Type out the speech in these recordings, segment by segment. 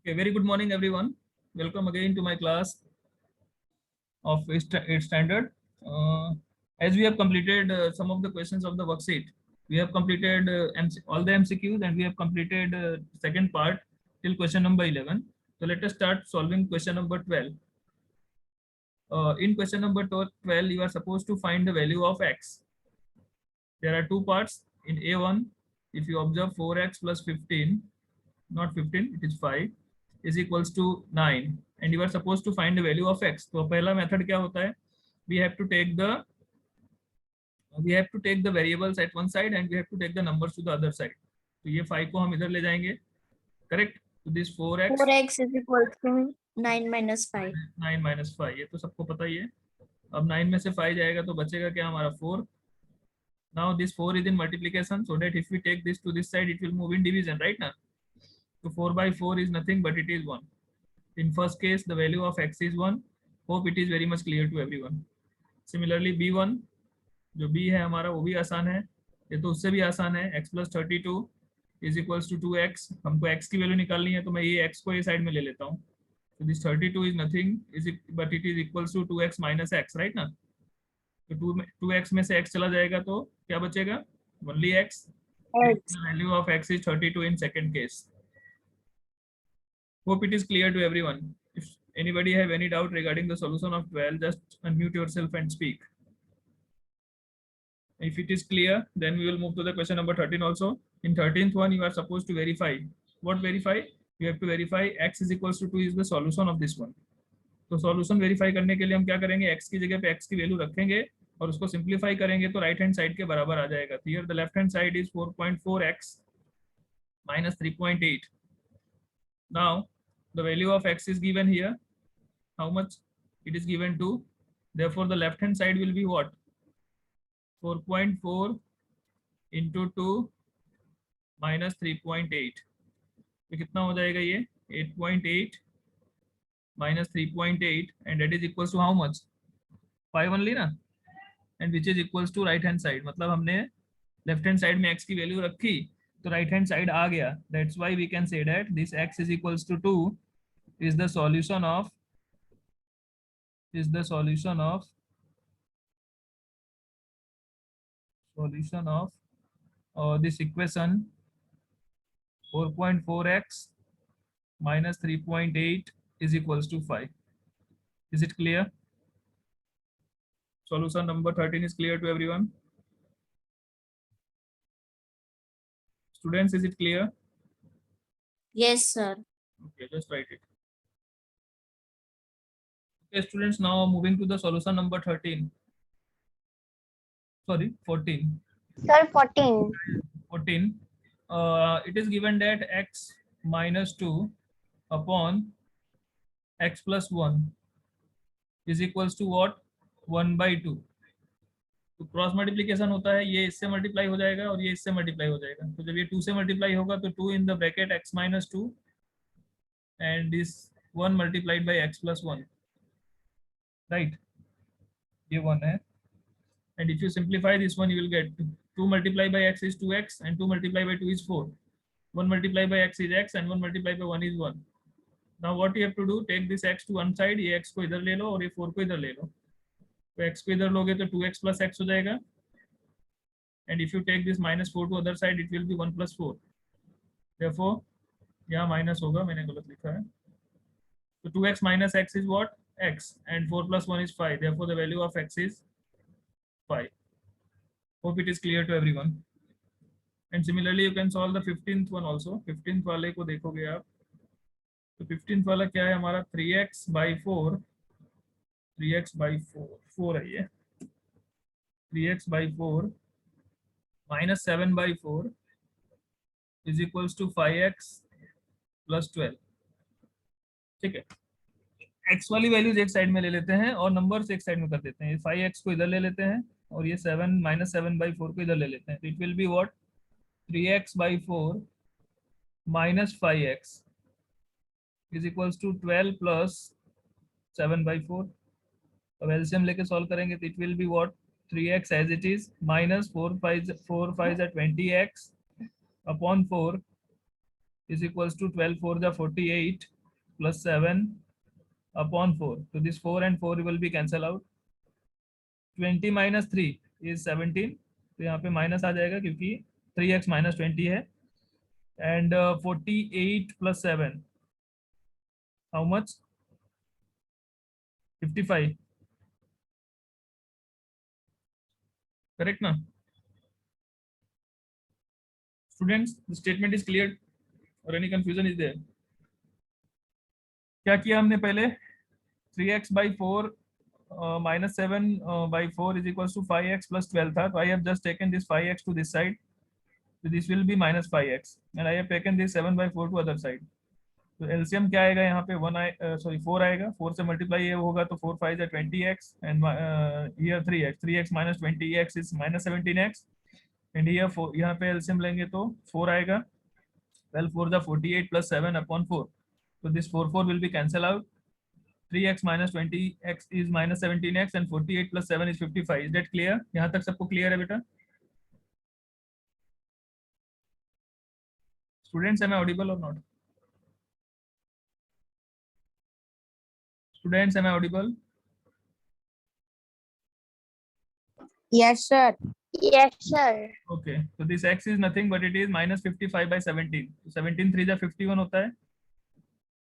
Okay, very good morning, everyone. Welcome again to my class of 8th standard. As we have completed some of the questions of the worksheet, we have completed all the MCQs and we have completed second part till question number 11. So let us start solving question number 12. In question number 12, you are supposed to find the value of x. There are two parts. In A1, if you observe 4x plus 15, not 15, it is 5, is equals to 9, and you are supposed to find the value of x. तो पहला method क्या होता है? We have to take the variables at one side and we have to take the numbers to the other side. तो ये 5 को हम इधर ले जाएंगे, करेक्ट? तो this 4x is equal to 9 minus 5. 9 minus 5, ये तो सबको पता ही है. अब 9 में से 5 जाएगा तो बचेगा क्या हमारा 4. Now this 4 is in multiplication, so that if we take this to this side, it will move in division, right now? So 4 by 4 is nothing but it is 1. In first case, the value of x is 1. Hope it is very much clear to everyone. Similarly, b1, जो b है हमारा वो भी आसान है, ये तो उससे भी आसान है. x plus 32 is equals to 2x. हमको x की वैल्यू निकालनी है तो मैं ये x को ये साइड में ले लेता हूँ. So this 32 is nothing, but it is equals to 2x minus x, right ना? तो 2x में से x चला जाएगा तो क्या बचेगा? Only x. The value of x is 32 in second case. Hope it is clear to everyone. If anybody have any doubt regarding the solution of 12, just unmute yourself and speak. If it is clear, then we will move to the question number 13 also. In 13th one, you are supposed to verify. What verify? You have to verify x is equals to 2 is the solution of this one. तो solution verify करने के लिए हम क्या करेंगे? x की जगह पे x की वैल्यू रखेंगे और उसको सिंप्लीफाई करेंगे तो राइट हैंड साइड के बराबर आ जाएगा. Here the left hand side is 4.4x minus 3.8. Now the value of x is given here. How much? It is given 2. Therefore the left hand side will be what? 4.4 into 2 minus 3.8. तो कितना हो जाएगा ये? 8.8 minus 3.8, and that is equals to how much? 5 only ना? And which is equals to right hand side. मतलब हमने left hand side में x की वैल्यू रखी तो right hand side आ गया. That's why we can say that this x is equals to 2 is the solution of this equation 4.4x minus 3.8 is equals to 5. Is it clear? Solution number 13 is clear to everyone? Students, is it clear? Yes, sir. Okay, just write it. Okay, students, now moving to the solution number 13. Sorry, 14. Sir, 14. 14. It is given that x minus 2 upon x plus 1 is equals to what? 1 by 2. तो cross multiplication होता है, ये इससे multiply हो जाएगा और ये इससे मल्टीप्लाई हो जाएगा. तो जब ये 2 से मल्टीप्लाई होगा तो 2 in the bracket x minus 2 and this 1 multiplied by x plus 1, right? ये 1 है. And if you simplify this one, you will get 2 multiplied by x is 2x and 2 multiplied by 2 is 4. 1 multiplied by x is x and 1 multiplied by 1 is 1. Now what you have to do, take this x to one side, ये x को इधर ले लो और ये 4 को इधर ले लो. तो x को इधर लोगे तो 2x plus x हो जाएगा. And if you take this minus 4 to other side, it will be 1 plus 4. Therefore यहाँ माइनस होगा, मैंने गलत लिखा है. तो 2x minus x is what? X, and 4 plus 1 is 5. Therefore the value of x is 5. Hope it is clear to everyone. And similarly you can solve the 15th one also. 15th वाले को देखोगे आप तो 15th वाला क्या है हमारा? 3x by 4 4 है ये. 3x by 4 minus 7 by 4 is equals to 5x plus 12. ठीक है. x वाली वैल्यूज एक साइड में ले लेते हैं और नंबर्स एक साइड में कर देते हैं. 5x को इधर ले लेते हैं और ये 7 minus 7 by 4 को इधर ले लेते हैं. तो it will be what? 3x by 4 minus 5x is equals to 12 plus 7 by 4. अब एलसीएम लेके सॉल्व करेंगे तो it will be what? 3x as it is minus 4 5 are 20x upon 4 is equals to 12 4 the 48 plus 7 upon 4. So this 4 and 4 will be cancel out. 20 minus 3 is 17. तो यहाँ पे minus आ जाएगा क्योंकि 3x minus 20 है. And 48 plus 7, how much? 55. Correct ना? Students, the statement is clear or any confusion is there? क्या किया हमने पहले? 3x by 4 minus 7 by 4 is equals to 5x plus 12 था. So I have just taken this 5x to this side. So this will be minus 5x. And I have taken this 7 by 4 to other side. तो LCM क्या आएगा यहाँ पे 4 आएगा. 4 से multiply ये होगा तो 4 5 is 20x and here 3x minus 20x is minus 17x and here 4, यहाँ पे एलसीएम लेंगे तो 4 आएगा. 12 4 is 48 plus 7 upon 4. So this 4 will be cancel out. 3x minus 20x is minus 17x and 48 plus 7 is 55. Is that clear? यहाँ तक सबको clear है बेटा? Students, am I audible or not? Students, am I audible? Yes, sir. Yes, sir. Okay, so this x is nothing but it is minus 55 by 17. So 17 3 जा 51 होता है.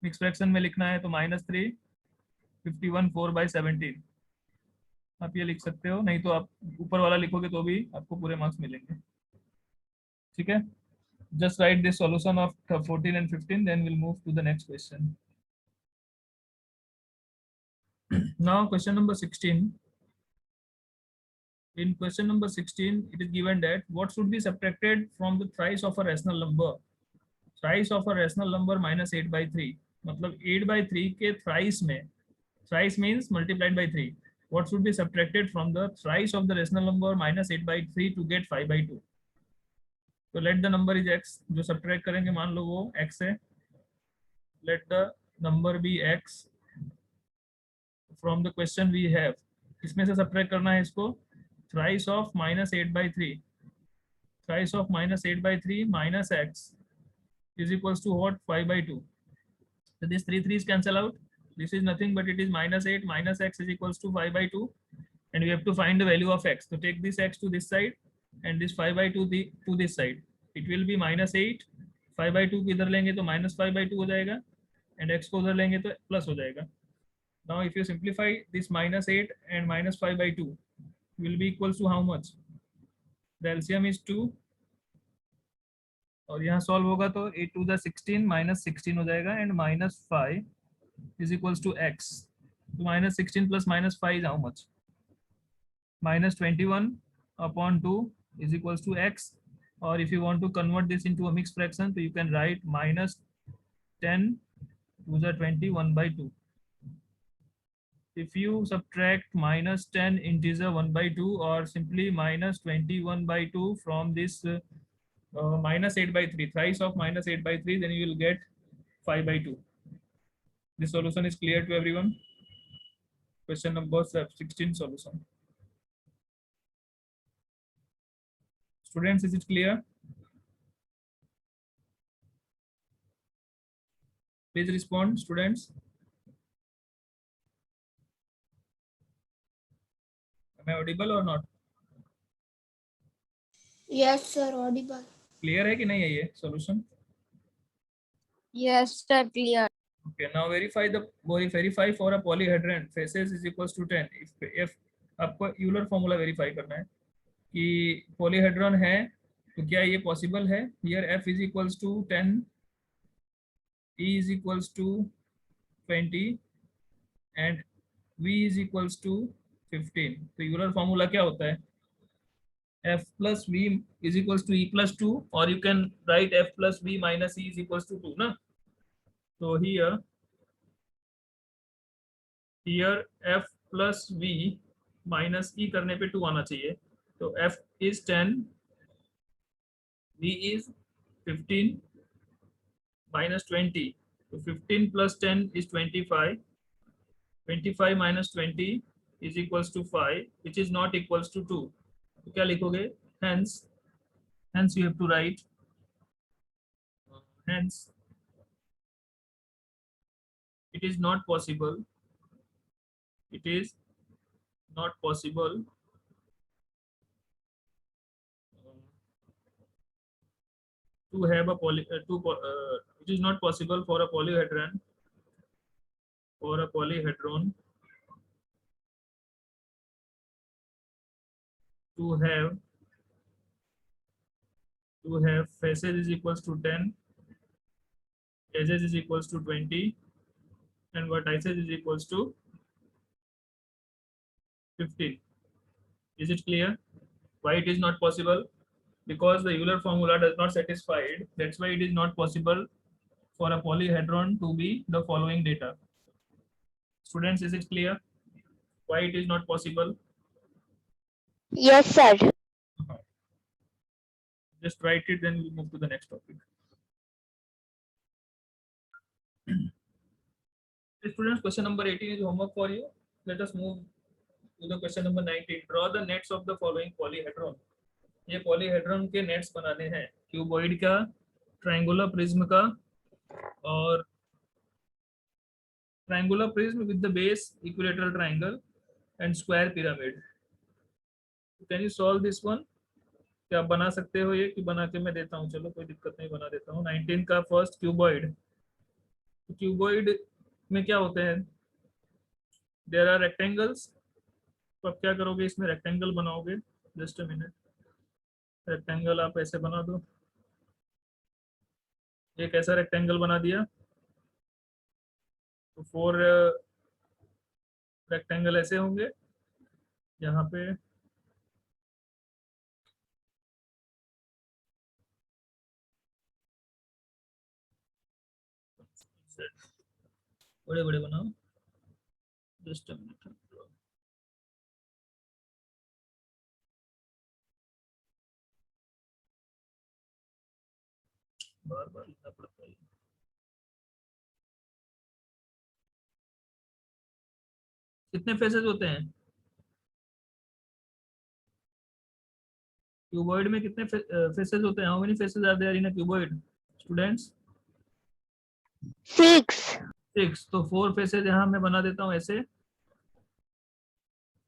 Mix fraction में लिखना है तो minus 3 51 4 by 17. आप ये लिख सकते हो, नहीं तो आप ऊपर वाला लिखोगे तो भी आपको पूरे मार्क्स मिलेंगे. ठीक है? Just write this solution of 14 and 15, then we'll move to the next question. Now question number 16. In question number 16, it is given that what should be subtracted from the thrice of a rational number? Thrice of a rational number minus 8 by 3. मतलब 8 by 3 के thrice में, thrice means multiplied by 3. What should be subtracted from the thrice of the rational number minus 8 by 3 to get 5 by 2? तो let the number is x. जो subtract करेंगे मान लो वो x है. Let the number be x. From the question we have, इसमें से subtract करना है इसको. Thrice of minus 8 by 3. Thrice of minus 8 by 3 minus x is equals to what? 5 by 2. So these 3's cancel out. This is nothing but it is minus 8 minus x is equals to 5 by 2. And we have to find the value of x. So take this x to this side and this 5 by 2 to this side. It will be minus 8. 5 by 2 को इधर लेंगे तो minus 5 by 2 हो जाएगा. And x को उधर लेंगे तो plus हो जाएगा. Now if you simplify this minus 8 and minus 5 by 2 will be equals to how much? The LCM is 2. और यहाँ सॉल्व होगा तो 8 to the 16 minus 16 हो जाएगा and minus 5 is equals to x. So minus 16 plus minus 5 is how much? Minus 21 upon 2 is equals to x. Or if you want to convert this into a mixed fraction, so you can write minus 10 to the 21 by 2. If you subtract minus 10 integer 1 by 2 or simply minus 21 by 2 from this minus 8 by 3, thrice of minus 8 by 3, then you will get 5 by 2. This solution is clear to everyone? Question number 16 solution. Students, is it clear? Please respond, students. Am I audible or not? Yes, sir. Audible. Clear है कि नहीं है ये solution? Yes, sir. Clear. Okay, now verify for a polyhedron faces is equals to 10. If आपको Euler formula verify करना है कि polyhedron है तो क्या ये possible है? Here f is equals to 10, e is equals to 20 and v is equals to 15. तो Euler formula क्या होता है? F plus v is equals to e plus 2, or you can write f plus v minus e is equals to 2 ना. So here f plus v minus e करने पे 2 आना चाहिए. तो f is 10, v is 15 minus 20. So 15 plus 10 is 25. 25 minus 20 is equals to 5, which is not equals to 2. तो क्या लिखोगे? Hence you have to write hence it is not possible, it is not possible to have a it is not possible for a polyhedron, for a polyhedron to have faces is equals to 10, edges is equals to 20, and vertices is equals to 15. Is it clear? Why it is not possible? Because the Euler formula does not satisfy it. That's why it is not possible for a polyhedron to be the following data. Students, is it clear? Why it is not possible? Yes, sir. Just write it, then we'll move to the next topic. Students, question number 18 is homework for you. Let us move to the question number 19. Draw the nets of the following polyhedron. ये polyhedron के nets बनाने हैं, cuboid का, triangular prism का, और triangular prism with the base equilateral triangle and square pyramid. Can you solve this one? क्या आप बना सकते हो ये, कि बना के मैं देता हूँ? चलो कोई दिक्कत नहीं, बना देता हूँ. 19 का फर्स्ट क्यूबॉइड. क्यूबॉइड में क्या होते हैं? There are rectangles. तो आप क्या करोगे, इसमें रेक्टेंगल बनाओगे. Just a minute. रेक्टेंगल आप ऐसे बना दो. एक ऐसा रेक्टेंगल बना दिया, तो 4 रेक्टेंगल ऐसे होंगे. यहाँ पे बड़े बड़े बनाओ. Just a minute. बार बार लिखना पड़ता है. कितने फेसेस होते हैं क्यूबॉइड में? कितने फेसेस होते हैं? How many faces are there in a cuboid, students? 6. 6. तो 4 फेसेस यहाँ मैं बना देता हूँ ऐसे.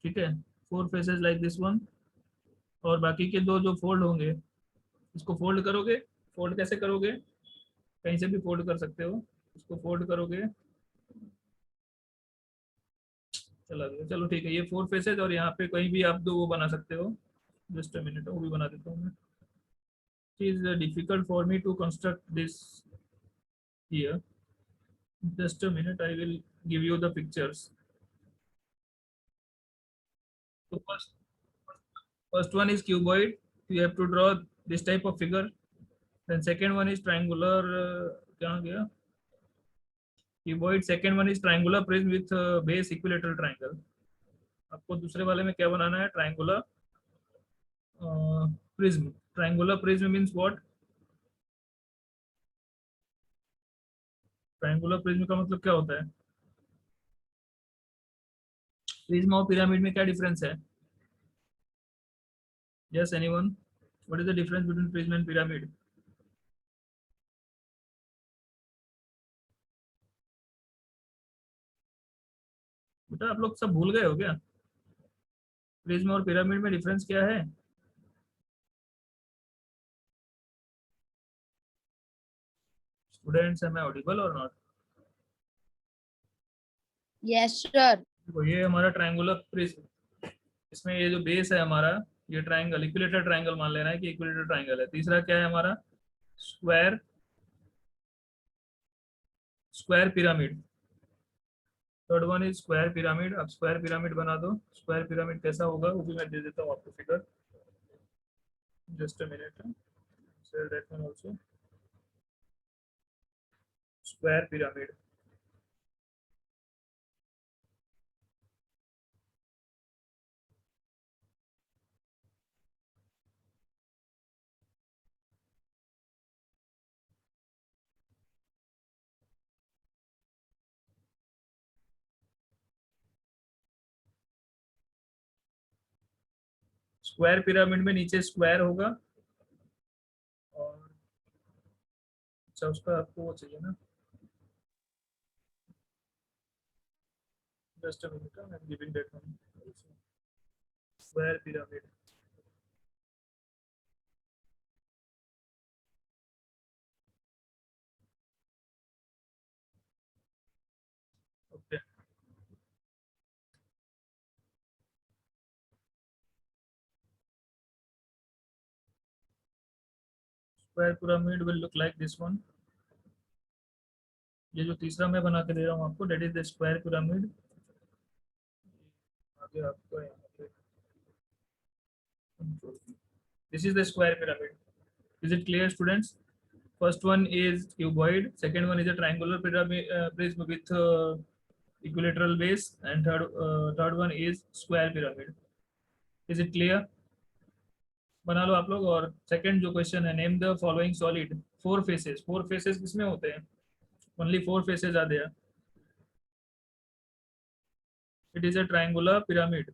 ठीक है, 4 फेसेस लाइक दिस वन. और बाकी के दो जो फोल्ड होंगे, इसको फोल्ड करोगे. फोल्ड कैसे करोगे? कहीं से भी फोल्ड कर सकते हो. इसको फोल्ड करोगे. चला गया. चलो ठीक है, ये 4 फेसेस, और यहाँ पे कहीं भी आप दो वो बना सकते हो. जस्ट अ मिनट, वो भी बना देता हूँ मैं. It is difficult for me to construct this here. Just a minute, I will give you the pictures. So first one is cuboid. You have to draw this type of figure. Then second one is triangular. कहाँ गया? Cuboid. Second one is triangular prism with base equilateral triangle. आपको दूसरे वाले में क्या बनाना है? Triangular prism. Triangular prism means what? Triangular prism का मतलब क्या होता है? प्रिज्म और पिरामिड में क्या डिफरेंस है? Yes, anyone? What is the difference between prism and pyramid? बेटा आप लोग सब भूल गए हो क्या? प्रिज्म और पिरामिड में डिफरेंस क्या है? Students, am I audible or not? Yes, sir. देखो, ये हमारा ट्रायंगुलर प्रिज्म. इसमें ये जो बेस है हमारा, ये ट्रायंगल, इक्विलेटरल ट्रायंगल मान लेना है कि इक्विलेटरल ट्रायंगल है. तीसरा क्या है हमारा? Square. Square pyramid. Third one is square pyramid. आप स्क्वायर पिरामिड बना दो. स्क्वायर पिरामिड कैसा होगा वो भी मैं दे देता हूँ आपको figure. Just a minute. Share that one also. Square pyramid. Square pyramid में नीचे स्क्वायर होगा, और अच्छा उसका आपको वो चाहिए ना, just a minute, I'm giving that one also. Square pyramid. Okay. Square pyramid will look like this one. ये जो तीसरा मैं बना के दे रहा हूँ आपको, that is the square pyramid. आगे आपको यहाँ पे this is the square pyramid. Is it clear, students? First one is cuboid, second one is a triangular pyramid prism with equilateral base, and third one is square pyramid. Is it clear? बना लो आप लोग. और second जो question है, name the following solid four faces. Four faces किसमें होते हैं? Only four faces are there. It is a triangular pyramid.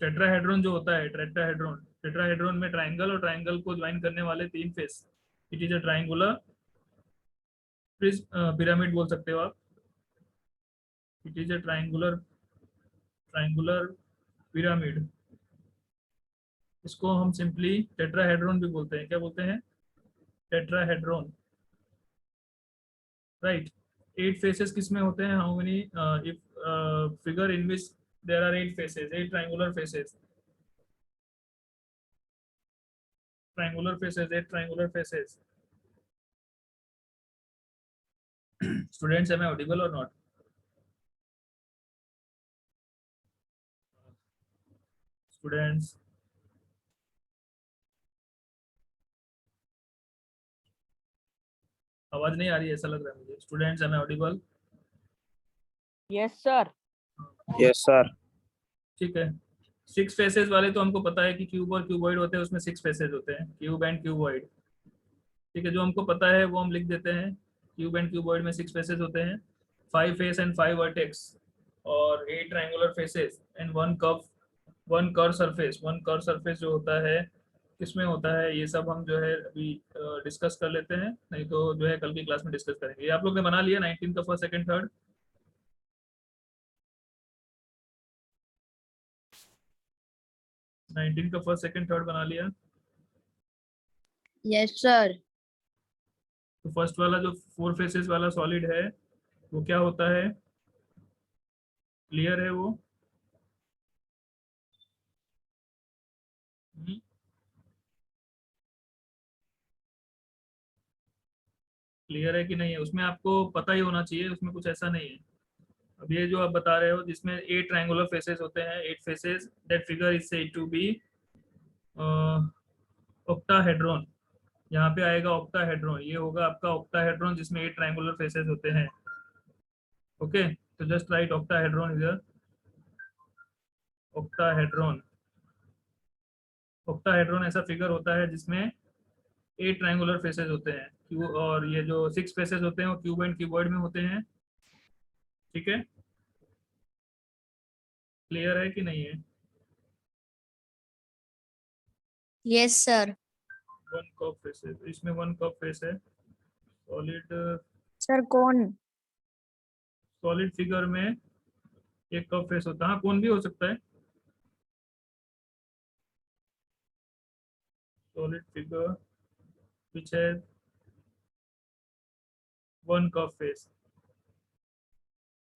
Tetrahedron जो होता है, टेट्राहेड्रॉन में ट्रायंगल और ट्रायंगल को ज्वाइन करने वाले तीन face. It is a triangular pyramid बोल सकते हो आप. It is a triangular pyramid. इसको हम सिंपली टेट्राहेड्रॉन भी बोलते हैं. क्या बोलते हैं? टेट्राहेड्रॉन. राइट. 8 फेसेस किसमें होते हैं? How many? If figure in which there are 8 faces, 8 triangular faces. Triangular faces, 8 triangular faces. Students, am I audible or not? Students, आवाज नहीं आ रही है ऐसा लग रहा है मुझे. Students, am I audible? Yes sir. Yes sir. ठीक है. 6 फेसेस वाले तो हमको पता है कि क्यूब और क्यूबॉइड होते हैं, उसमें 6 फेसेस होते हैं, क्यूब एंड क्यूबॉइड. ठीक है, जो हमको पता है वो हम लिख देते हैं. क्यूब एंड क्यूबॉइड में 6 फेसेस होते हैं, 5 फेस एंड 5 वर्टेक्स, और 8 triangular faces and 1 curve surface. 1 curve surface जो होता है किसमें होता है, ये सब हम जो है अभी डिस्कस कर लेते हैं, नहीं तो जो है कल की क्लास में डिस्कस करेंगे. ये आप लोग ने बना लिया 19 का फर्स्ट, सेकंड, थर्ड. 19 का फर्स्ट, सेकंड, थर्ड बना लिया. Yes sir. तो फर्स्ट वाला जो 4 फेसेस वाला सॉलिड है वो क्या होता है? क्लियर है वो? क्लियर है कि नहीं है? उसमें आपको पता ही होना चाहिए, उसमें कुछ ऐसा नहीं है. अब ये जो आप बता रहे हो जिसमें 8 ट्रायंगुलर फेसेस होते हैं, 8 faces, that figure is said to be octahedron. यहाँ पे आएगा ऑक्टाहेड्रॉन. ये होगा आपका ऑक्टाहेड्रॉन जिसमें 8 ट्रायंगुलर फेसेस होते हैं. ओके, तो just right octahedron is octahedron. Octahedron ऐसा फिगर होता है जिसमें 8 ट्रायंगुलर फेसेस होते हैं. और ये जो 6 फेसेस होते हैं वो क्यूब एंड क्यूबॉइड में होते हैं. ठीक है, क्लियर है कि नहीं है? Yes sir. 1 कर्व फेसेस, इसमें 1 कर्व फेस है. सॉलिड सर कौन? सॉलिड फिगर में एक कर्व फेस होता है. हाँ, कौन भी हो सकता है. सॉलिड फिगर विच है 1 कर्व फेस.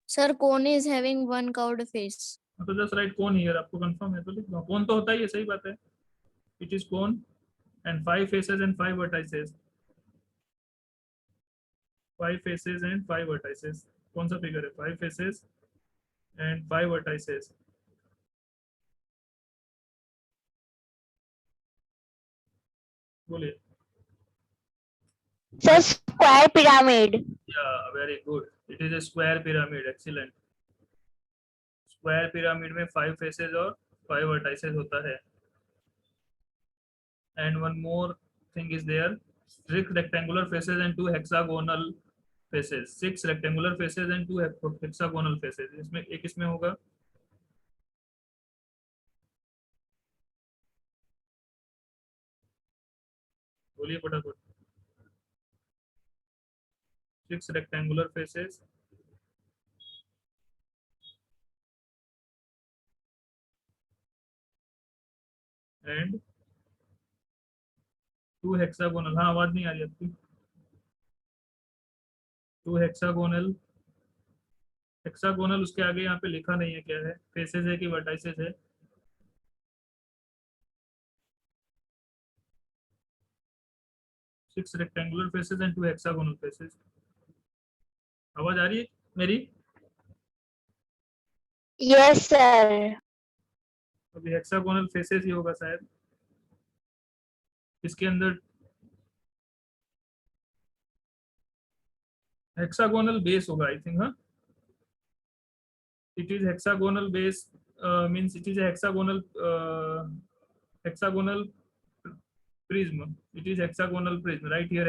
सर कौन is having one curved face? तो जस्ट राइट कोन हियर. आपको कंफर्म है तो लिख दो. कोन तो होता ही है, सही बात है. It is cone and 5 faces and 5 vertices. 5 faces and 5 vertices. कौन सा फिगर है? 5 फेसेस एंड 5 वर्टाइसेस. बोलिए. Sir square pyramid. Yeah, very good. It is a square pyramid. Excellent. Square pyramid में 5 फेसेस और 5 वर्टाइसेस होता है. And one more thing is there, 6 rectangular faces and 2 hexagonal faces. 6 rectangular faces and 2 hexagonal faces. इसमें एक इसमें होगा. बोलिए फटाफट. 6 रेक्टेंगुलर फेसेस एंड 2 हेक्सागोनल, हाँ आवाज नहीं आ रही आपकी, 2 हेक्सागोनल, हेक्सागोनल उसके आगे यहाँ पे लिखा नहीं है क्या है, फेसेस है कि वर्टाइसेस है? Six rectangular faces and 2 hexagonal faces. आवाज आ रही है मेरी? Yes, sir. अभी हेक्सागोनल फेसेस ही होगा शायद, इसके अंदर हेक्सागोनल बेस होगा आई थिंक। हाँ, it is hexagonal base, means it is a hexagonal prism, it is hexagonal prism right here,